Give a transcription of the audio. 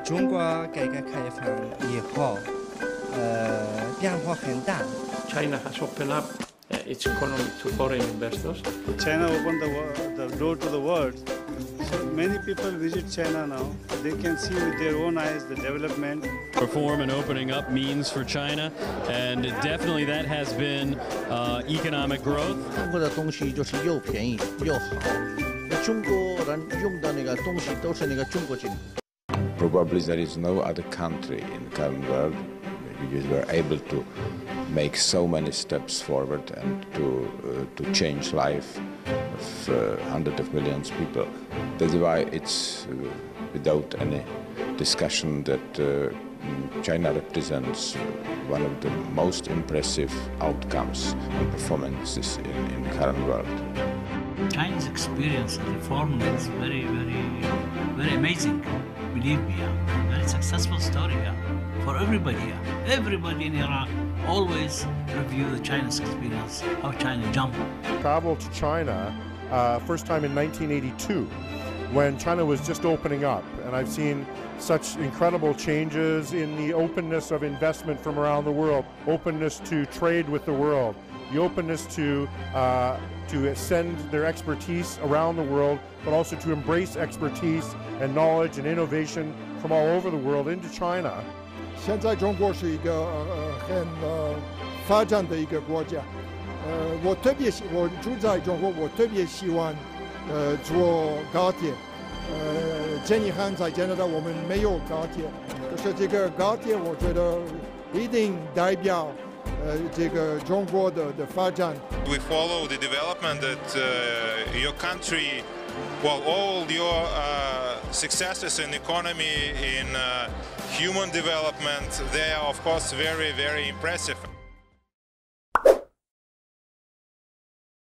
中国改革开放以后，变化很大。China has opened up its economy to foreign investors. China opened the door to the world. So many people visit China now. They can see with their own eyes the development. Reform and opening up means for China, and definitely that has been economic growth. 中国的东西就是又便宜又好，中国人用的那个东西都是那个中国进。Probably there is no other country in the current world which were able to make so many steps forward and to change life of hundreds of millions of people. That's why it's without any discussion that China represents one of the most impressive outcomes and performances in the current world. China's experience of reform is very amazing. Believe me, very successful story for everybody. Everybody in Iraq always review the China's experience, how China jumped. Traveled to China first time in 1982 when China was just opening up, and I've seen such incredible changes in the openness of investment from around the world, openness to trade with the world, the openness to send their expertise around the world, but also to embrace expertise and knowledge and innovation from all over the world into China. 现在中国是一个很发展的一个国家。我住在中国，我特别喜欢坐高铁。这几年在加拿大我们没有高铁，可是这个高铁我觉得一定代表这个中国的发展。We follow the development that your country, well, all your successes in economy, in human development, they are of course very impressive.